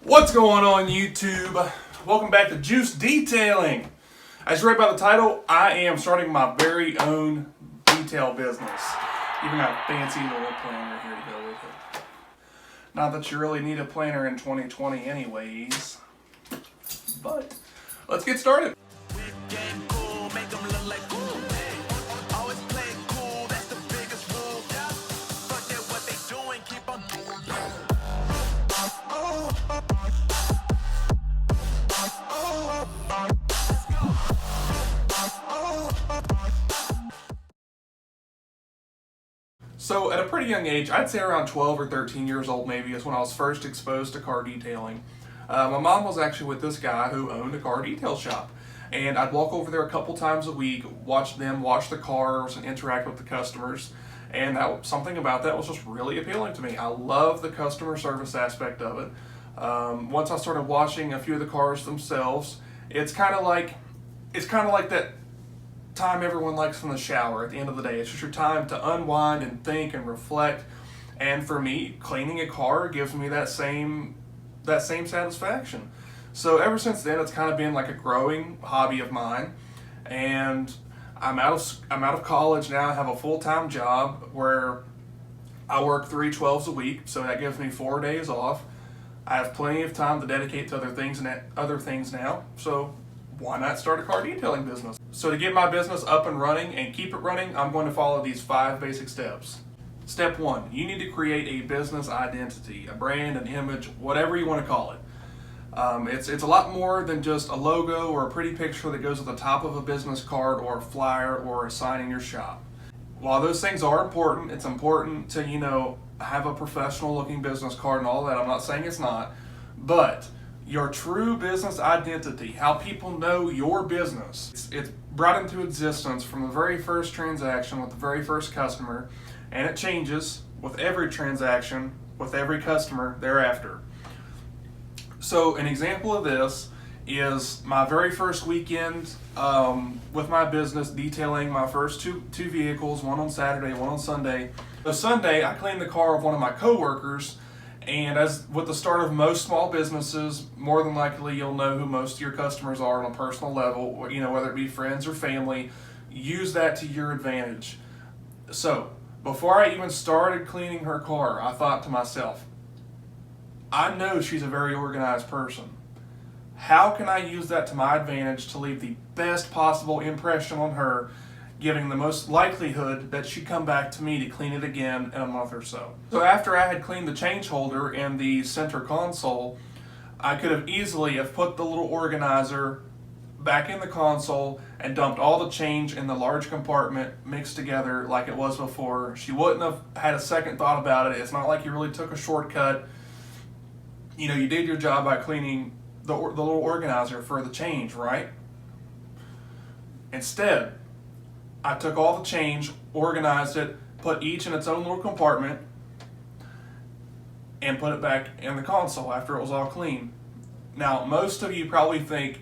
What's going on YouTube? Welcome back to Juice Detailing. As you read by the title, I am starting my very own detail business. Even got a fancy little planner here to go with it. Not that you really need a planner in 2020 anyways, but let's get started. So at a pretty young age, I'd say around 12 or 13 years old maybe, is when I was first exposed to car detailing. My mom was actually with this guy who owned a car detail shop. And I'd walk over there a couple times a week, watch them wash the cars and interact with the customers. And something about that was just really appealing to me. I love the customer service aspect of it. Once I started washing a few of the cars themselves, it's kind of like that time everyone likes in the shower at the end of the day. It's just your time to unwind and think and reflect. And for me, cleaning a car gives me that same satisfaction. So ever since then, it's kind of been like a growing hobby of mine. And I'm out of college now. I have a full-time job where I work 3 12s a week, so that gives me 4 days off. I have plenty of time to dedicate to other things now. So why not start a car detailing business? So to get my business up and running and keep it running, I'm going to follow these 5 basic steps. Step 1, you need to create a business identity, a brand, an image, whatever you want to call it. It's a lot more than just a logo or a pretty picture that goes at the top of a business card or a flyer or a sign in your shop. While those things are important, it's important to, have a professional looking business card and all that. I'm not saying it's not, but your true business identity, how people know your business, it's brought into existence from the very first transaction with the very first customer, and it changes with every transaction, with every customer thereafter. So an example of this is my very first weekend with my business, detailing my first two vehicles, one on Saturday, one on Sunday. So Sunday, I cleaned the car of one of my coworkers. And as with the start of most small businesses, more than likely you'll know who most of your customers are on a personal level, whether it be friends or family. Use that to your advantage. So before I even started cleaning her car, I thought to myself, I know she's a very organized person. How can I use that to my advantage to leave the best possible impression on her, giving the most likelihood that she'd come back to me to clean it again in a month or so. So after I had cleaned the change holder and the center console, I could have easily put the little organizer back in the console and dumped all the change in the large compartment mixed together like it was before. She wouldn't have had a second thought about it. It's not like you really took a shortcut. You did your job by cleaning the little organizer for the change, right? Instead, I took all the change, organized it, put each in its own little compartment, and put it back in the console after it was all clean. Now, most of you probably think,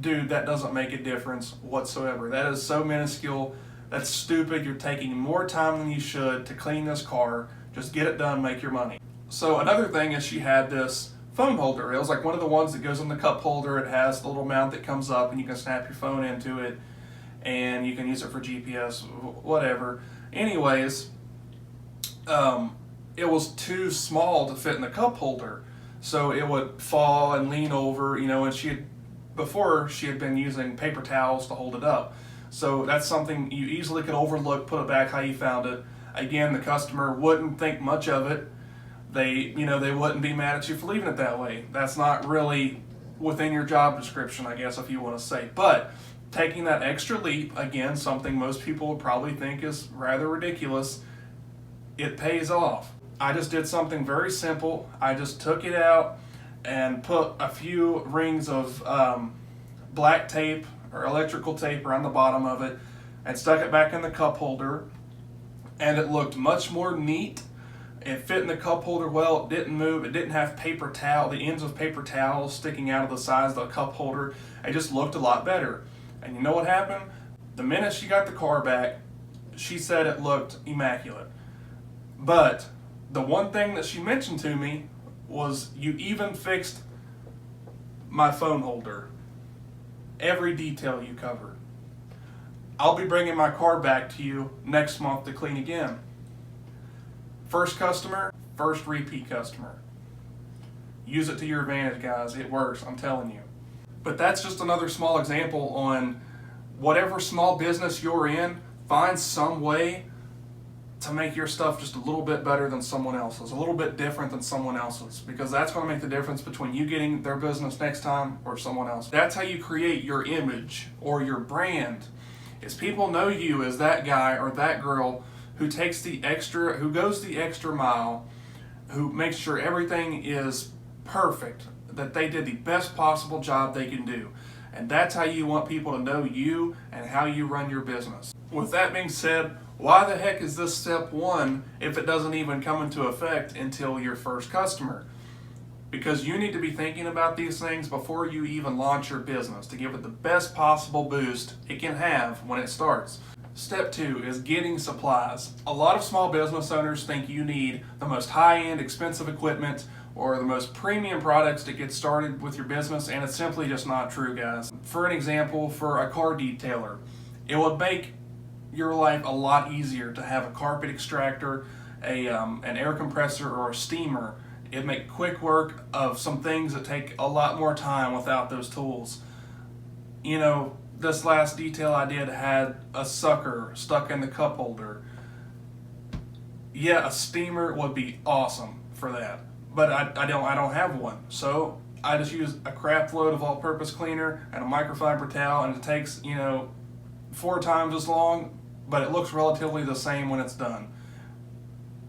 dude, that doesn't make a difference whatsoever. That is so minuscule. That's stupid. You're taking more time than you should to clean this car. Just get it done, make your money. So another thing is she had this phone holder. It was like one of the ones that goes in the cup holder. It has the little mount that comes up and you can snap your phone into it. And you can use it for GPS, whatever. Anyways, it was too small to fit in the cup holder, so it would fall and lean over, and before she had been using paper towels to hold it up. So that's something you easily could overlook, put it back how you found it. Again, the customer wouldn't think much of it. They wouldn't be mad at you for leaving it that way. That's not really within your job description, I guess, if you want to say. But taking that extra leap, again, something most people would probably think is rather ridiculous, it pays off. I just did something very simple. I just took it out and put a few rings of black tape or electrical tape around the bottom of it and stuck it back in the cup holder, and it looked much more neat. It fit in the cup holder well. It didn't move. It didn't have the ends of paper towels sticking out of the sides of the cup holder. It just looked a lot better. And you know what happened? The minute she got the car back, she said it looked immaculate. But the one thing that she mentioned to me was you even fixed my phone holder. Every detail you covered. I'll be bringing my car back to you next month to clean again. First customer, first repeat customer. Use it to your advantage, guys. It works, I'm telling you. But that's just another small example on whatever small business you're in, find some way to make your stuff just a little bit better than someone else's, a little bit different than someone else's, because that's going to make the difference between you getting their business next time or someone else. That's how you create your image or your brand, is people know you as that guy or that girl who takes the extra, who goes the extra mile, who makes sure everything is perfect, that they did the best possible job they can do. And that's how you want people to know you and how you run your business. With that being said, why the heck is this step 1 if it doesn't even come into effect until your first customer? Because you need to be thinking about these things before you even launch your business to give it the best possible boost it can have when it starts. Step 2 is getting supplies. A lot of small business owners think you need the most high-end expensive equipment or the most premium products to get started with your business, and it's simply just not true, guys. For an example, for a car detailer, it would make your life a lot easier to have a carpet extractor, an air compressor, or a steamer. It'd make quick work of some things that take a lot more time without those tools. You know, this last detail I did had a sucker stuck in the cup holder. Yeah, a steamer would be awesome for that, but I don't have one. So I just use a crap load of all-purpose cleaner and a microfiber towel, and it takes, 4 times as long, but it looks relatively the same when it's done.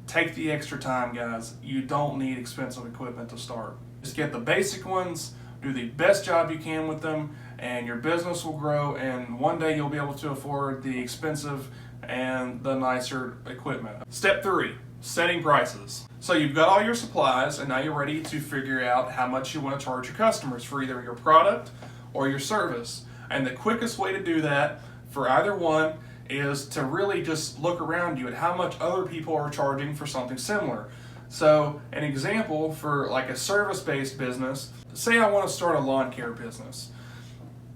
Take the extra time, guys. You don't need expensive equipment to start. Just get the basic ones, do the best job you can with them, and your business will grow, and one day you'll be able to afford the expensive and the nicer equipment. Step 3, setting prices. So you've got all your supplies, and now you're ready to figure out how much you want to charge your customers for either your product or your service. And the quickest way to do that for either one is to really just look around you at how much other people are charging for something similar. So an example for like a service-based business, say I want to start a lawn care business.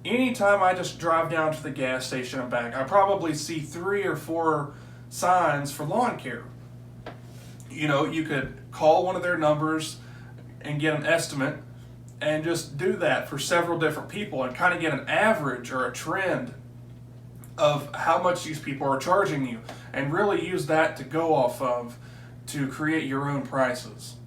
Anytime I just drive down to the gas station and back, I probably see 3 or 4 signs for lawn care. You could call one of their numbers and get an estimate and just do that for several different people and kind of get an average or a trend of how much these people are charging you, and really use that to go off of to create your own prices.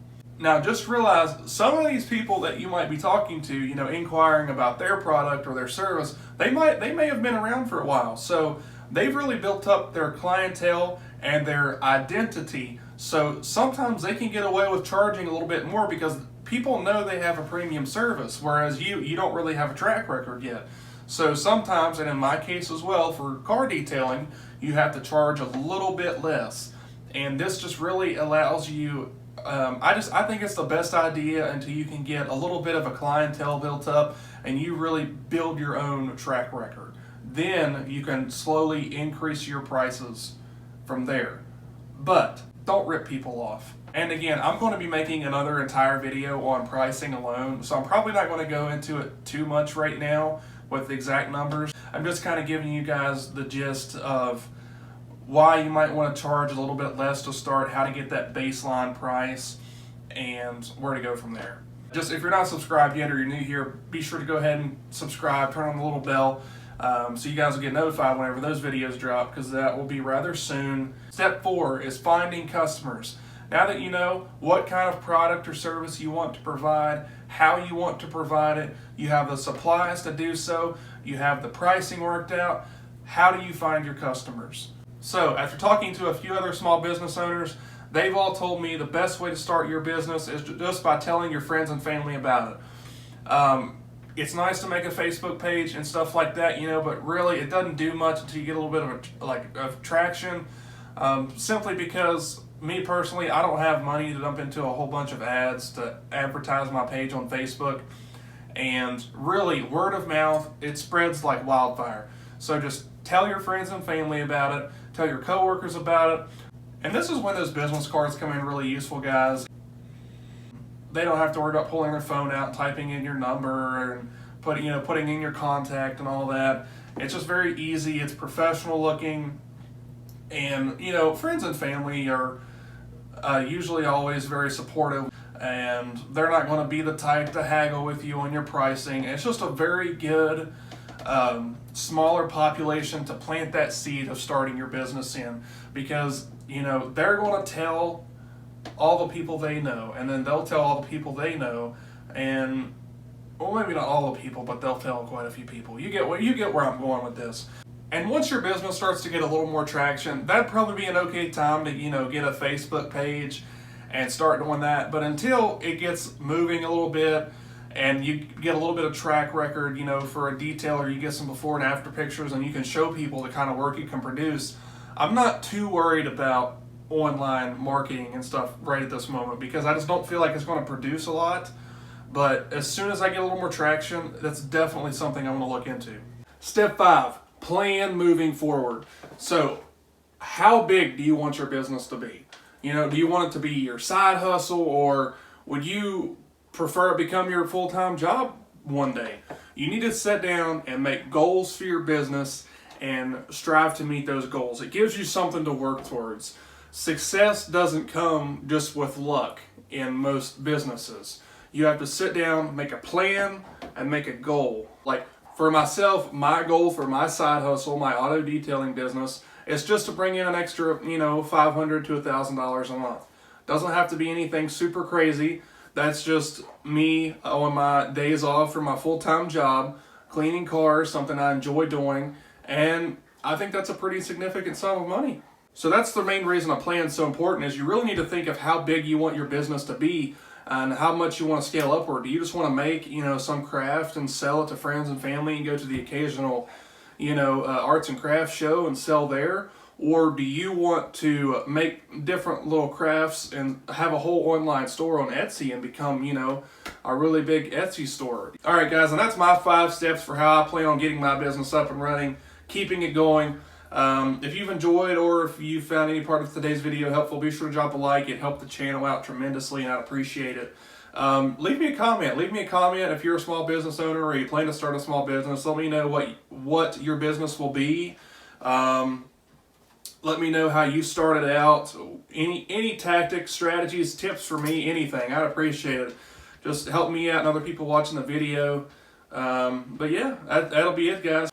Now just realize some of these people that you might be talking to, inquiring about their product or their service, they may have been around for a while, so they've really built up their clientele and their identity. So sometimes they can get away with charging a little bit more because people know they have a premium service, whereas you don't really have a track record yet. So sometimes, and in my case as well, for car detailing, you have to charge a little bit less. And this just really allows you, I think it's the best idea until you can get a little bit of a clientele built up and you really build your own track record. Then you can slowly increase your prices from there. But don't rip people off. And again, I'm going to be making another entire video on pricing alone, so I'm probably not going to go into it too much right now with the exact numbers. I'm just kind of giving you guys the gist of why you might want to charge a little bit less to start, how to get that baseline price, and where to go from there. Just if you're not subscribed yet or you're new here, be sure to go ahead and subscribe, turn on the little bell, so you guys will get notified whenever those videos drop, because that will be rather soon. Step 4 is finding customers. Now that you know what kind of product or service you want to provide, how you want to provide it, you have the supplies to do so, you have the pricing worked out, how do you find your customers? So after talking to a few other small business owners, they've all told me the best way to start your business is just by telling your friends and family about it. It's nice to make a Facebook page and stuff like that, but really it doesn't do much until you get a little bit of traction, simply because me personally, I don't have money to dump into a whole bunch of ads to advertise my page on Facebook. And really, word of mouth, it spreads like wildfire. So just tell your friends and family about it, tell your coworkers about it. And this is when those business cards come in really useful, guys. they don't have to worry about pulling their phone out and typing in your number and putting in your contact and all that. It's just very easy. It's professional looking, and friends and family are usually always very supportive, and they're not going to be the type to haggle with you on your pricing. It's just a very good smaller population to plant that seed of starting your business in, because they're going to tell all the people they know, and then they'll tell all the people they know, and well, maybe not all the people, but they'll tell quite a few people. You get where I'm going with this. And once your business starts to get a little more traction, that'd probably be an okay time to get a Facebook page and start doing that. But until it gets moving a little bit and you get a little bit of track record, for a detailer, you get some before and after pictures, and you can show people the kind of work you can produce. I'm not too worried about online marketing and stuff right at this moment, because I just don't feel like it's going to produce a lot. But as soon as I get a little more traction, that's definitely something I want to look into. Step 5, plan moving forward. So how big do you want your business to be? Do you want it to be your side hustle, or would you prefer it become your full-time job one day? You need to sit down and make goals for your business and strive to meet those goals. It gives you something to work towards. Success doesn't come just with luck in most businesses. You have to sit down, make a plan, and make a goal. Like for myself, my goal for my side hustle, my auto detailing business, is just to bring in an extra, $500 to $1,000 a month. Doesn't have to be anything super crazy. That's just me on my days off from my full-time job, cleaning cars, something I enjoy doing, and I think that's a pretty significant sum of money. So that's the main reason a plan is so important, is you really need to think of how big you want your business to be and how much you want to scale upward. Do you just want to make, some craft and sell it to friends and family and go to the occasional, arts and crafts show and sell there? Or do you want to make different little crafts and have a whole online store on Etsy and become, a really big Etsy store? All right, guys, and that's my 5 steps for how I plan on getting my business up and running, keeping it going. If you've enjoyed, or if you found any part of today's video helpful, be sure to drop a like. It helped the channel out tremendously, and I'd appreciate it. Leave me a comment. Leave me a comment if you're a small business owner or you plan to start a small business. Let me know what your business will be. Let me know how you started out. Any tactics, strategies, tips for me, anything. I'd appreciate it. Just help me out and other people watching the video. But yeah, that'll be it, guys.